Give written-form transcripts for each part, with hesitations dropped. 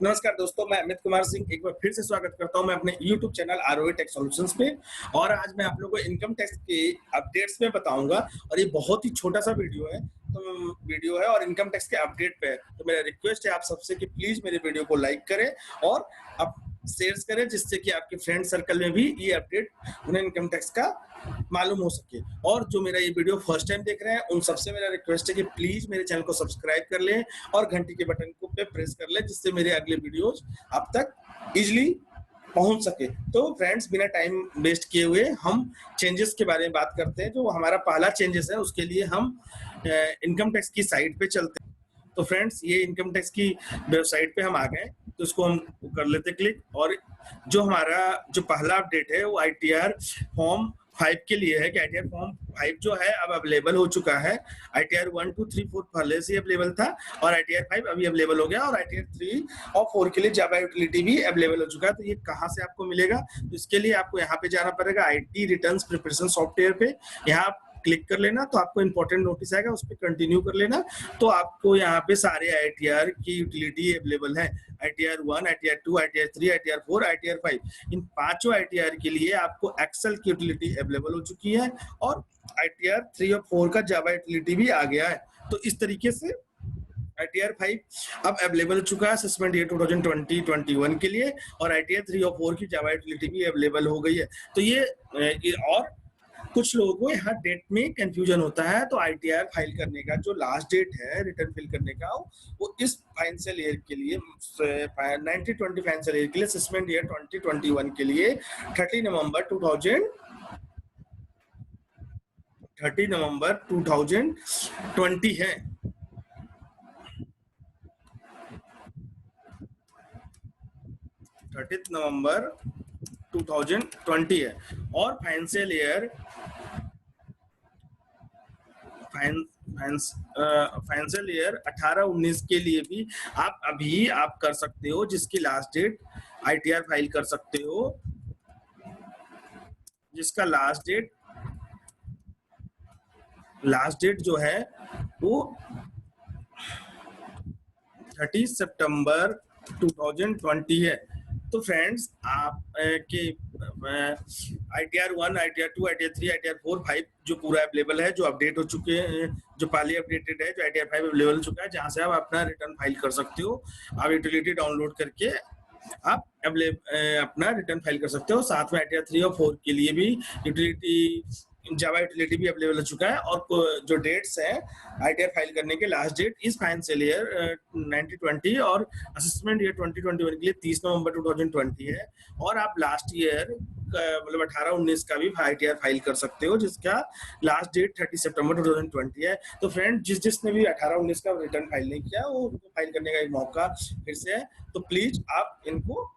नमस्कार दोस्तों, मैं अमित कुमार सिंह एक बार फिर से स्वागत करता हूं मैं अपने YouTube channel ROA tech solutions पे। और आज मैं आप लोगों को इनकम टैक्स के अपडेट्स में बताऊंगा। और ये बहुत ही छोटा सा वीडियो है और इनकम टैक्स के अपडेट पे है। तो मेरा रिक्वेस्ट है आप सबसे कि प्लीज मेरे वीडियो को लाइक करें और आप शेयर करें, जिससे कि आपके फ्रेंड सर्कल में भी ये अपडेट उन्हें इनकम टैक्स का मालूम हो सके। और जो मेरा ये वीडियो फर्स्ट टाइम देख रहे हैं उन सबसे मेरा रिक्वेस्ट है कि प्लीज मेरे चैनल को सब्सक्राइब कर लें और घंटी के बटन को पे प्रेस कर लें, जिससे मेरे अगले वीडियोस आप तक इजीली पहुंच सके। तो फ्रेंड्स, बिना टाइम वेस्ट किए हुए हम चेंजेस के बारे में बात करते हैं। जो हमारा पहला चेंजेस है उसके लिए हम इनकम टैक्स की साइट पे चलते हैं। तो फ्रेंड्स, ये इनकम टैक्स की वेबसाइट पे हम आ गए, तो इसको हम कर लेते क्लिक। और जो हमारा जो पहला अपडेट है वो ITR फॉर्म 5 के लिए है कि ITR फॉर्म 5 जो है अब अवेलेबल हो चुका है। ITR 1, 2, 3, 4 पहले से अवेलेबल था और ITR 5 अभी अवेलेबल हो गया और ITR 3 और 4 के लिए जावा यूटिलिटी भी अवेलेबल हो चुका है। तो ये कहाँ से आपको मिलेगा? तो इसके लिए आपको यहाँ पे जाना पड़ेगा IT रिटर्न्स प्रिपरेशन सॉफ्टवेयर पे। यहाँ क्लिक कर लेना तो आपको इंपॉर्टेंट नोटिस आएगा, उस पर कंटिन्यू कर लेना। तो आपको यहाँ पे सारे ITR की यूटिलिटी अवेलेबल है। ITR 1, ITR 2, ITR 3, ITR 4, ITR 5। इन पांचों ITR के लिए आपको एक्सेल की यूटिलिटी अवेलेबल हो चुकी है और ITR 3 और 4 का जावा यूटिलिटी भी आ गया है। तो इस तरीके से ITR 5 अब अवेलेबल हो चुका है असेसमेंट ईयर 2020-21 के लिए और ITR 3 और 4 की जावा यूटिलिटी भी अवेलेबल हो गई है। तो ये और कुछ लोगों को यहाँ डेट में कंफ्यूजन होता है। तो ITR फाइल करने का जो लास्ट डेट है रिटर्न फिल करने का, वो इस फाइनेंशियल ईयर के लिए 1920 फाइनेंशियल ईयर के लिए असेसमेंट ईयर 2021 के लिए 30 नवंबर 2020 है। 30 नवंबर 2020 है। और फाइनेंशियल ईयर फाइनेंशियल ईयर 18-19 के लिए भी आप कर सकते हो, जिसकी लास्ट डेट ITR फाइल कर सकते हो, जिसका लास्ट डेट जो है वो 30 सितंबर 2020 है। तो फ्रेंड्स, आप के ITR 1, ITR 2, ITR 3, ITR 4, 5 जो पूरा अवेलेबल है, जो अपडेट हो चुके हैं, जो पहले अपडेटेड है, जो ITR 5 अवेलेबल हो चुका है, जहां से आप अपना रिटर्न फाइल कर सकते हो। आप यूटिलिटी डाउनलोड करके आप अपना रिटर्न फाइल कर सकते हो। साथ में ITR 3 और 4 के लिए भी जावा यूटिलिटी भी अवेलेबल हो चुका है। और जो डेट्स है ITR फाइल करने के, लास्ट डेट इस फाइनेंशियल ईयर 1920 और असेसमेंट ईयर 2021 के लिए 30 नवंबर 2020 है। और आप लास्ट ईयर मतलब 18-19 का भी ITR फाइल कर सकते हो, जिसका लास्ट डेट 30 सितंबर 2020 है। तो फ्रेंड, जिसने भी 18-19 का रिटर्न फाइल नहीं किया, वो उनको फाइल करने का एक मौका फिर से है। तो प्लीज आप इनको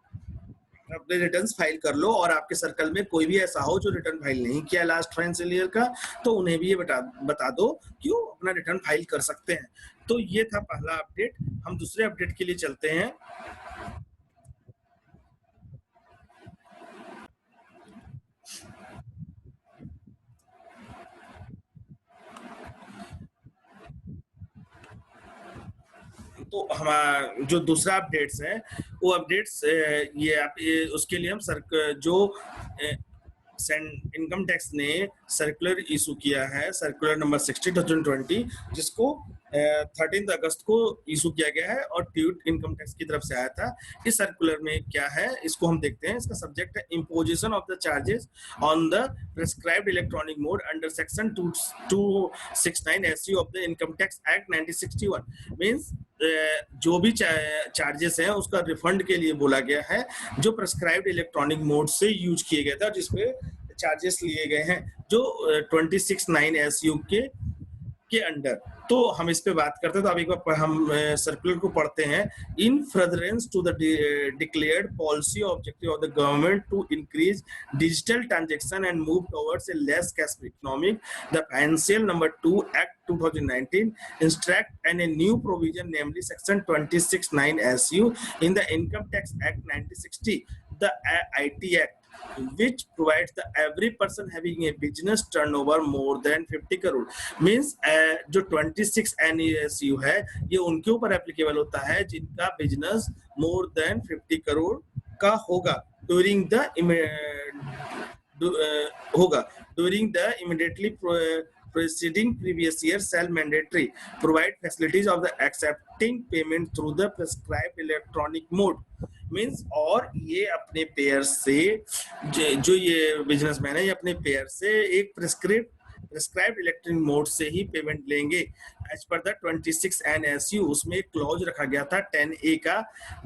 अपने रिटर्न्स फाइल कर लो। और आपके सर्कल में कोई भी ऐसा हो जो रिटर्न फाइल नहीं किया लास्ट फाइनेंशियल ईयर का, तो उन्हें भी ये बता दो कि वो अपना रिटर्न फाइल कर सकते हैं। तो ये था पहला अपडेट। हम दूसरे अपडेट के लिए चलते हैं। तो हमारा जो दूसरा अपडेट्स है वो अपडेट्स ये उसके लिए हम जो इनकम टैक्स ने सर्कुलर इशू किया है, सर्कुलर नंबर 60/2020, जिसको 13 अगस्त को इशू किया गया है और ट्यूट इनकम टैक्स की तरफ से आया था। इस सर्कुलर में क्या है इसको हम देखते हैं। इसका सब्जेक्ट है imposition of the charges on the prescribed electronic mode under section 269 SC of the income tax act 1961। Means जो भी चार्जेस हैं उसका रिफंड के लिए बोला गया है, जो प्रेस्क्राइब्ड इलेक्ट्रॉनिक मोड से यूज किए गए थे और जिसपे चार्जेस लिए गए हैं, जो 269 SU के अंडर। तो हम इस पे बात करते हैं। तो अब एक बार हम सर्कुलर को पढ़ते हैं। In furtherance to the declared policy objective of the government to increase digital transaction and move towards a less cash economic, the financial number 2 act 2019 instruct and a new provision, namely section 269 SU in the income tax act 1960, the IT act which provides the every person having a business turnover more than 50 crore means जो 26 NESU है ये उनके ऊपर applicable होता है जिनका business more than 50 crore का होगा ड्यूरिंग द होगा during the immediately preceding previous year shall mandatory provide facilities of the accepting payment through the prescribed electronic mode means और ये अपने पेयर से जो ये बिजनेसमैन है ये अपने पेयर से एक प्रिस्क्राइब्ड इलेक्ट्रॉनिक मोड से ही पेमेंट लेंगे एज पर द 26 NSU उसमें एक क्लॉज रखा गया था 10A का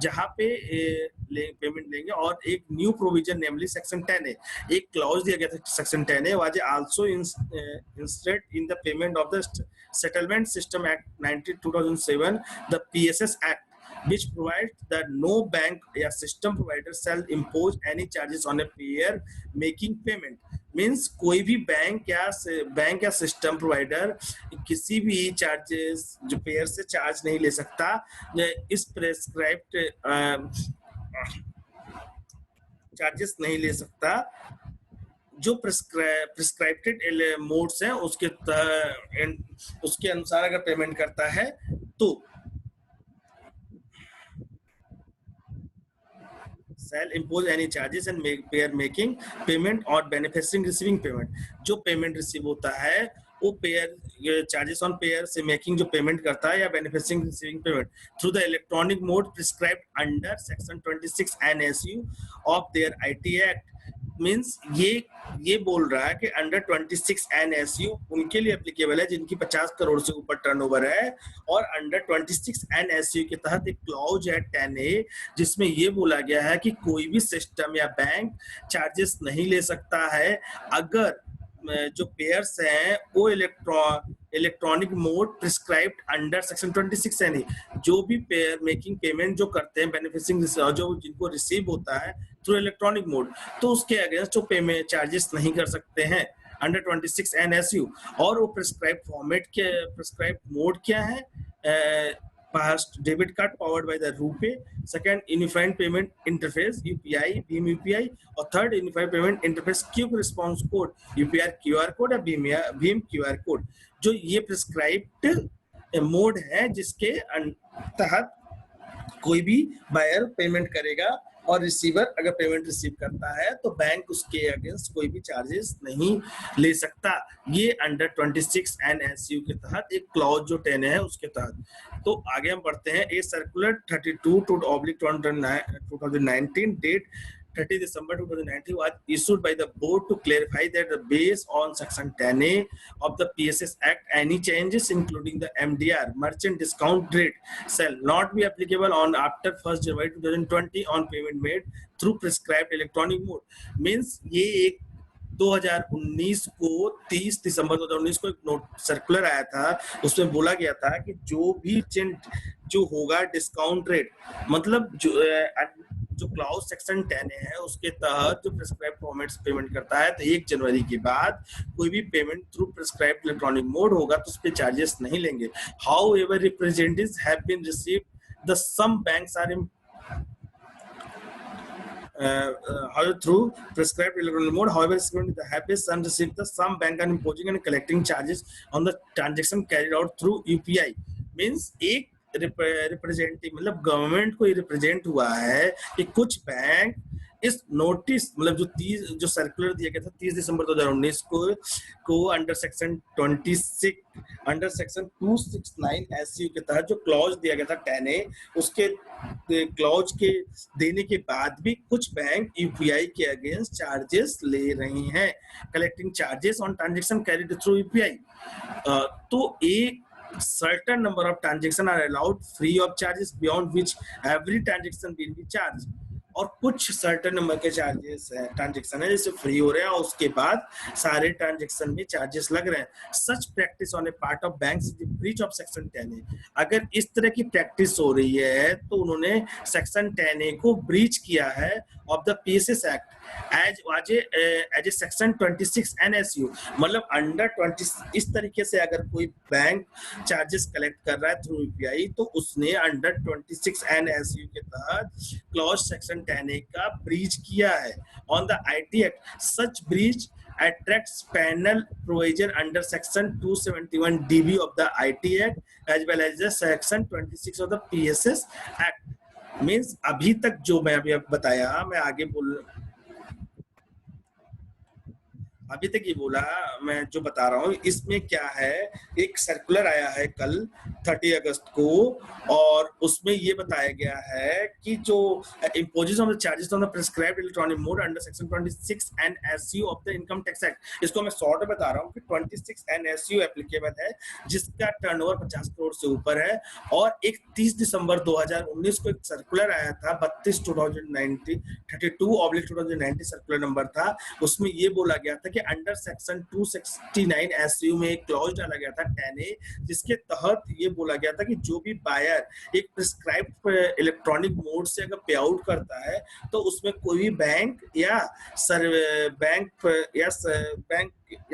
जहां पे पेमेंट लेंगे और एक न्यू प्रोविजन नेमली सेक्शन 10A एक क्लॉज दिया गया था section 10A was also instead in the payment of the settlement system act 2007 the PSS act which provides that no bank or system provider shall impose any charges on a payer making payment means कोई भी bank या system provider किसी भी charges जो pair से charge नहीं ले सकता इस प्रेस्क्राइब्ड चार्जेस नहीं ले सकता जो प्रिस्क्राइब्ड मोड्स हैं उसके अनुसार अगर पेमेंट करता है तो shall impose any charges and payer making payment or beneficiary receiving payment जो पेमेंट रिसीव होता है वो पेयर चार्जेस ऑन पेयर से मेकिंग जो पेमेंट करता है या beneficiary receiving payment through the electronic mode prescribed under section 26 NSU of their IT act means ये बोल रहा है कि अंडर 26 NSU उनके लिए एप्लीकेबल है जिनकी 50 करोड़ से ऊपर टर्नओवर है और अंडर 26 NSU के तहत एक क्लॉज है 10A जिसमें ये बोला गया है कि कोई भी सिस्टम या बैंक चार्जेस नहीं ले सकता है अगर जो पेयर्स हैं वो electronic mode prescribed under section 26 NE जो भी पेयर मेकिंग पेमेंट जो करते हैं बेनिफिशियरी जो जिनको रिसीव होता है थ्रू इलेक्ट्रॉनिक मोड तो उसके अगेंस्ट जो पेमेंट चार्जेस नहीं कर सकते हैं अंडर 26 NSU और वो प्रिस्क्राइब फॉर्मेट के प्रिस्क्राइब मोड क्या है Past debit card powered by the RuPay, second unified payment interface UPI, Bhim UPI और third unified payment interface quick response code UPI QR code या Bhim QR code जो ये prescribed mode है जिसके तहत कोई भी बायर पेमेंट करेगा और रिसीवर अगर पेमेंट रिसीव करता है तो बैंक उसके अगेंस्ट कोई भी चार्जेस नहीं ले सकता ये अंडर 26 NSU के तहत एक क्लॉज जो 10 है उसके तहत तो आगे हम बढ़ते हैं a circular 32/2019 date 30 December 2019 was issued by the board to clarify that based on section 10A of the PSS Act, any changes including the MDR merchant discount rate shall not be applicable on after 1st January 2020 on payment made through prescribed electronic mode. Means ये एक 2019 को 30 दिसंबर 2019 को एक note circular आया था उसमें बोला गया था कि जो भी जो होगा डिस्काउंट रेट मतलब जो क्लाउज सेक्शन 10 है उसके तहत जो प्रिस्क्राइब फॉर्मेट्स पेमेंट करता है तो 1 जनवरी के बाद कोई भी payment through prescribe electronic mode होगा तो उस पे चार्जेस नहीं लेंगे however representatives have been received the some banks are through prescribed electronic mode however the habits and received the some bank are imposing and collecting charges on the transaction carried out through UPI means एक representative मतलब government को represent हुआ है कि कुछ bank इस notice मतलब जो सर्कुलर दिया गया था 30 दिसंबर 2019 को under section 26 under section 269 SU के तहत जो क्लॉज दिया गया था 10A उसके क्लॉज के देने के बाद भी कुछ बैंक UPI के अगेंस्ट चार्जेस ले रही हैं collecting charges on transaction carried through UPI तो एक certain number of transactions are allowed free of charges beyond which every transaction will be charged और कुछ सर्टेन नंबर के चार्जेस है ट्रांजैक्शन है जैसे फ्री हो रहे हैं और उसके बाद सारे ट्रांजैक्शन में चार्जेस लग रहे हैं such practice on a part of banks is breach of section 10A अगर इस तरह की प्रैक्टिस हो रही है तो उन्होंने सेक्शन 10A को ब्रीच किया है of the PSS act as a section 26 NSU मतलब अंडर 20 इस तरीके से अगर कोई बैंक चार्जेस कलेक्ट कर रहा है थ्रू UPI तो उसने अंडर 26 NSU के तहत क्लॉज सेक्शन 10A का ब्रीच किया है on the IT act. Such breach attracts penal provision under section 271 DB of the IT Act as well as the section 26 of the PSS Act। Means अभी तक जो मैं अभी बताया, मैं आगे अभी तक ये बोला, मैं जो बता रहा हूँ इसमें क्या है, एक सर्कुलर आया है कल 30 अगस्त को, और उसमें ये बताया गया है कि जो imposition of the charges on the prescribed electronic mode under section 26 NSU of the income tax act, इसको मैं शॉर्ट में बता रहा हूँ कि 26 एनएसयू एप्लीकेबल है जिसका टर्नओवर 50 करोड़ से ऊपर है। और एक 30 दिसंबर 2019 को एक सर्कुलर आया था 32/2019 सर्कुलर नंबर था, उसमें ये बोला गया था कि अंडर सेक्शन 269 एसयू में एक क्लॉज डाला गया था 10A, जिसके तहत ये बोला गया था कि जो भी बायर एक प्रिस्क्राइब्ड इलेक्ट्रॉनिक मोड से अगर पे आउट करता है तो उसमें कोई भी बैंक या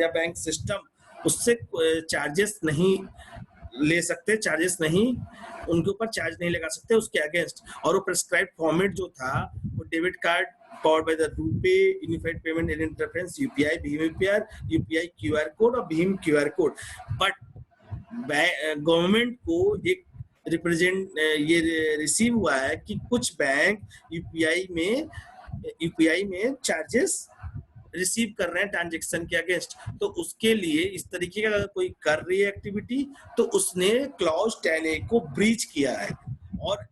बैंक सिस्टम उससे चार्जेस नहीं ले सकते, चार्जेस नहीं, उनके ऊपर चार्ज नहीं लगा सकते उसके अगेंस्ट। और वो प्रिस्क्राइब्ड फॉर्मेट जो था वो debit card powered by the RuPay, Unified Payment Interface, UPI, BHIM UPI QR code और BHIM QR code। But government को एक ये रिसीव हुआ है कि कुछ बैंक यूपीआई में चार्जेस रिसीव कर रहे हैं ट्रांजेक्शन के अगेंस्ट, तो उसके लिए इस तरीके का अगर कोई कर रही है एक्टिविटी तो उसने क्लॉज 10A को ब्रीच किया है। और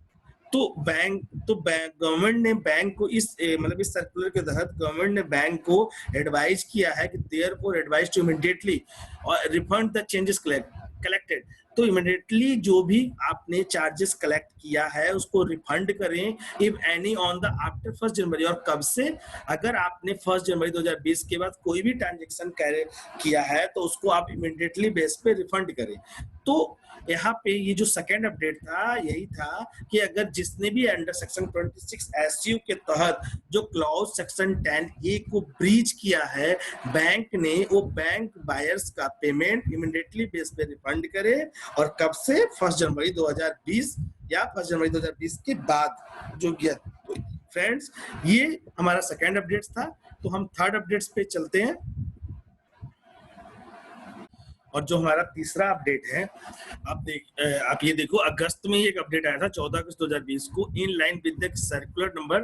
गवर्नमेंट ने बैंक को इस सर्कुलर के तहत गवर्नमेंट ने बैंक को एडवाइज किया है कि therefore advise to immediately refund the changes collected. तो इमीडिएटली जो भी आपने चार्जेस कलेक्ट किया है उसको रिफंड करें if any on the after 1 जनवरी। और कब से? अगर आपने 1 जनवरी 2020 के बाद कोई भी ट्रांजेक्शन किया है तो उसको आप इमीडिएटली बेस पे रिफंड करें। तो यहाँ पे ये जो सेकेंड अपडेट था यही था कि अगर जिसने भी अंडर सेक्शन 26 एसयू के तहत जो क्लॉज सेक्शन 10A को ब्रीच किया है, बैंक ने वो बैंक बायर्स का पेमेंट इमीडिएटली बेस पे रिफंड करे। और कब से? 1 जनवरी 2020 या 1 जनवरी 2020 के बाद जो किया। फ्रेंड्स, ये हमारा सेकेंड अपडेट था। तो हम थर्ड अपडेट्स पे चलते हैं। और जो हमारा तीसरा अपडेट है, आप ये देखो, अगस्त में एक अपडेट आया था 14 अगस्त 2020 को, in line with the circular number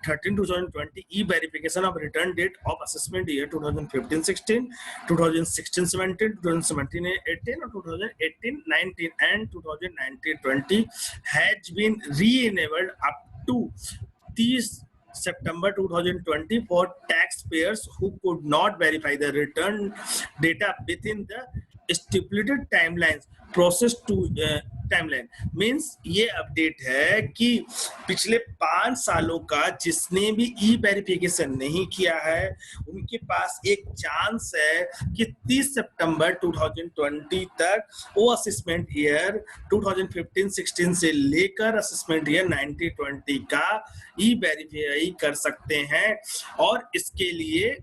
13/2020 e verification of return date of assessment year 2015-16, 2016-17, 2017-18 और 2018-19 and 2019-20 has been reenabled up to 30 September 2020 for taxpayers who could not verify the return data within the stipulated timelines process to timeline। Means ये update है कि पिछले 5 सालों का जिसने भी ई verification नहीं किया है उनके पास एक चांस है कि 30 सितंबर 2020 तक वो असेसमेंट ईयर 2015-16 से लेकर असेसमेंट ईयर 19-20 का ई वेरीफाई कर सकते हैं। और इसके लिए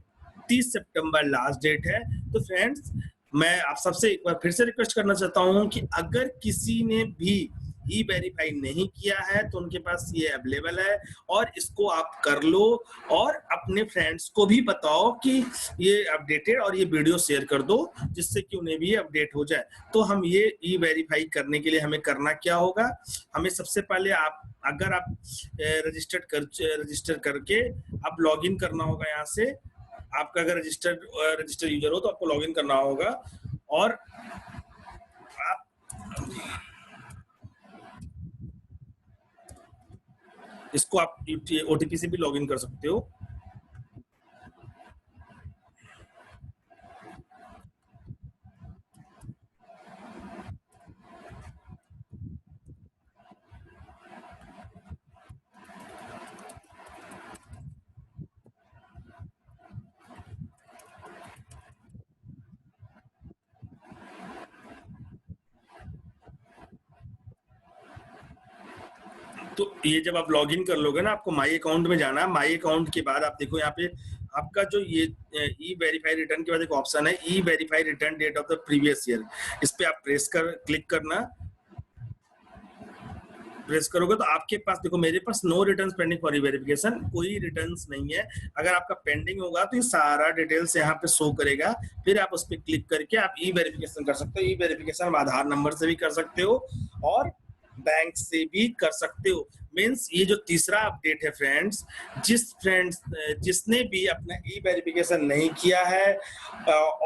30 सितंबर लास्ट डेट है। तो फ्रेंड्स, मैं आप सबसे एक बार फिर से रिक्वेस्ट करना चाहता हूं कि अगर किसी ने भी ई वेरीफाई नहीं किया है तो उनके पास ये अवेलेबल है और इसको आप कर लो और अपने फ्रेंड्स को भी बताओ कि ये अपडेटेड, और ये वीडियो शेयर कर दो जिससे कि उन्हें भी अपडेट हो जाए। तो हम ये ई वेरीफाई करने के लिए हमें करना क्या होगा? हमें सबसे पहले अगर आप रजिस्टर करके आप लॉगिन करना होगा। यहाँ से आपका अगर रजिस्टर यूजर हो तो आपको लॉगिन करना होगा और आप इसको आप ओटीपी से भी लॉगिन कर सकते हो। तो ये जब आप लॉगिन कर लोगे ना, आपको माई अकाउंट में जाना है। माई अकाउंट के बाद आप देखो यहाँ पे आपका जो ये ई वेरीफाई रिटर्न के बाद एक ऑप्शन है e verify return date of the previous year. इस पे आप क्लिक करना। प्रेस करोगे तो आपके पास देखो, मेरे पास no returns pending for verification, कोई रिटर्न्स नहीं है। अगर आपका पेंडिंग होगा तो ये सारा डिटेल्स यहाँ पे शो करेगा, फिर आप उस पर क्लिक करके आप ई वेरिफिकेशन कर सकते हो। ई वेरिफिकेशन आधार नंबर से भी कर सकते हो और बैंक से भी कर सकते हो। मीन्स ये जो तीसरा अपडेट है फ्रेंड्स, जिसने भी अपना ई वेरिफिकेशन नहीं किया है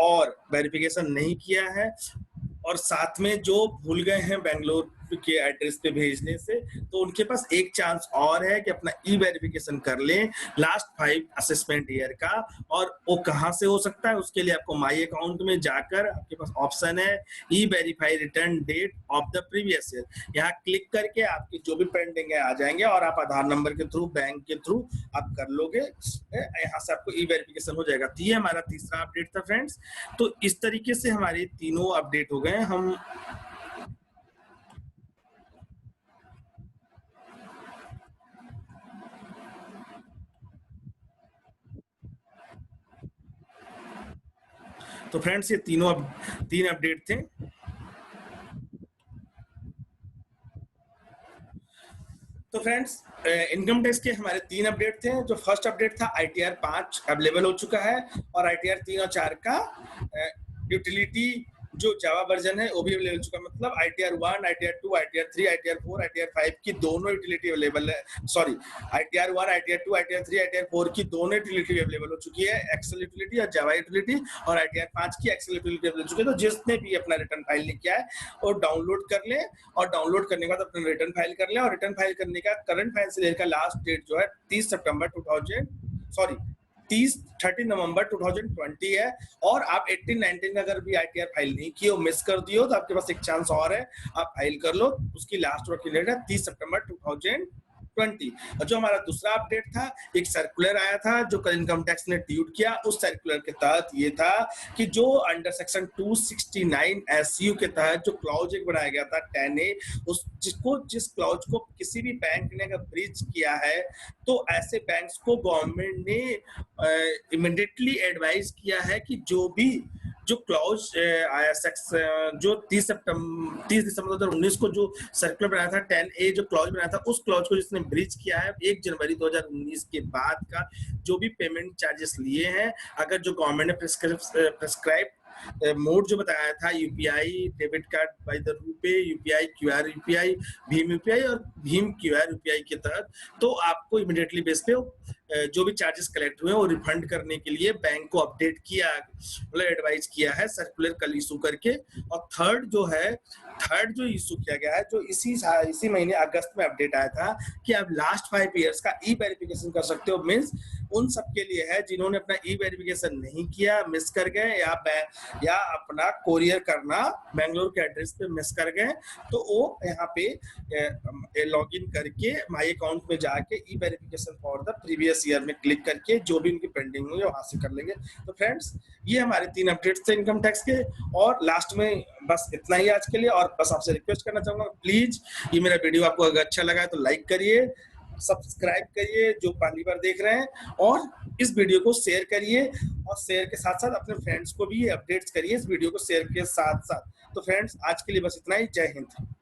और वेरिफिकेशन नहीं किया है और साथ में जो भूल गए हैं बेंगलोर के एड्रेस पे भेजने से, तो उनके पास एक चांस और है कि अपना ई वेरिफिकेशन कर लें लास्ट 5 असेसमेंट ईयर का। और वो कहाँ से हो सकता है, उसके लिए आपको माई अकाउंट में जाकर आपके पास ऑप्शन है e verify return date of the previous year, यहाँ क्लिक करके आपकी जो भी पेंडिंग है आ जाएंगे और आप आधार नंबर के थ्रू, बैंक के थ्रू आप कर लोगे, यहाँ से आपको ई वेरिफिकेशन हो जाएगा। तो ये हमारा तीसरा अपडेट था फ्रेंड्स। तो इस तरीके से हमारे तीनों अपडेट हो गए। हम तो फ्रेंड्स ये तीन अपडेट थे। तो फ्रेंड्स इनकम टैक्स के हमारे 3 अपडेट थे। जो फर्स्ट अपडेट था ITR 5 अवेलेबल हो चुका है और ITR 3 और 4 का यूटिलिटी जो जावा वर्जन है वो भी अवेलेबल हो चुका है। मतलब ITR 1, ITR 2, ITR 3, ITR 4, ITR 5 की दोनों यूटिलिटी अवेलेबल है। Sorry, ITR 1, ITR 2, ITR 3, ITR 4 की दोनों यूटिलिटी अवेलेबल हो चुकी है, एक्सेल यूटिलिटी और जावा यूटिलिटी, और ITR 5 की एक्सेल यूटिलिटी अवेलेबल हो चुकी है। तो जिसने भी अपना रिटर्न फाइल नहीं किया है वो डाउनलोड कर ले, और डाउनलोड करने के बाद अपना रिटर्न फाइल कर ले। और रिटर्न फाइल करने का करंट फाइनेंशियल ईयर का लास्ट डेट जो है 30 नवंबर 2020 है। और आप 18-19 का अगर भी ITR फाइल नहीं किए हो, मिस कर दियो, तो आपके पास एक चांस और है, आप फाइल कर लो। उसकी लास्ट वर्किंग डेट है 30 सितंबर 2020। और जो हमारा दूसरा अपडेट था, एक सर्कुलर आया था जो कल इनकम टैक्स ने ट्यूट किया। उस सर्कुलर के तहत ये था कि जो अंडर सेक्शन 269 SU के तहत जो क्लॉज एक बनाया गया था 10A, जिस क्लॉज को किसी भी बैंक ने अगर ब्रीच किया है तो ऐसे बैंक्स को गवर्नमेंट ने इमीडिएटली एडवाइज किया है कि जो क्लॉज आया जो 30 दिसंबर 2019 को जो सर्कुलर बनाया था 10A, जो क्लॉज बनाया था, उस क्लॉज को जिसने ब्रीच किया है 1 जनवरी 2019 के बाद का जो भी पेमेंट चार्जेस लिए हैं, अगर जो गवर्नमेंट ने प्रेस्क्राइब मोड जो बताया था, UPI, debit card by the RuPay UPI, QR UPI, Bhim UPI और भीम क्यूआर यूपीआई के तहत, तो आपको इमीडिएटली बेस पे जो भी चार्जेस कलेक्ट हुए वो रिफंड करने के लिए बैंक को अपडेट किया, मतलब एडवाइज किया है सर्कुलर कल इशू करके। और थर्ड जो इशू किया गया है, जो इसी महीने अगस्त में अपडेट आया था कि आप लास्ट 5 इयर्स का ई वेरिफिकेशन कर सकते हो। मीन्स उन सबके लिए है जिन्होंने अपना ई वेरिफिकेशन नहीं किया, मिस कर गए, या अपना कोरियर करना बेंगलोर के एड्रेस पे मिस कर गए, तो वो यहाँ पे लॉगिन करके माई अकाउंट में जाके e verification for the previous year में क्लिक करके जो भी उनकी पेंडिंग हुई है वहां से कर लेंगे। तो फ्रेंड्स ये हमारे 3 अपडेट्स थे इनकम टैक्स के। और लास्ट में बस इतना ही आज के लिए, और बस आपसे रिक्वेस्ट करना चाहूंगा, प्लीज ये मेरा वीडियो आपको अगर अच्छा लगा है तो लाइक करिए, सब्सक्राइब करिए जो पहली बार देख रहे हैं, और इस वीडियो को शेयर करिए, और शेयर के साथ साथ अपने फ्रेंड्स को भी ये अपडेट्स करिए इस वीडियो को शेयर के साथ साथ। तो फ्रेंड्स आज के लिए बस इतना ही। जय हिंद।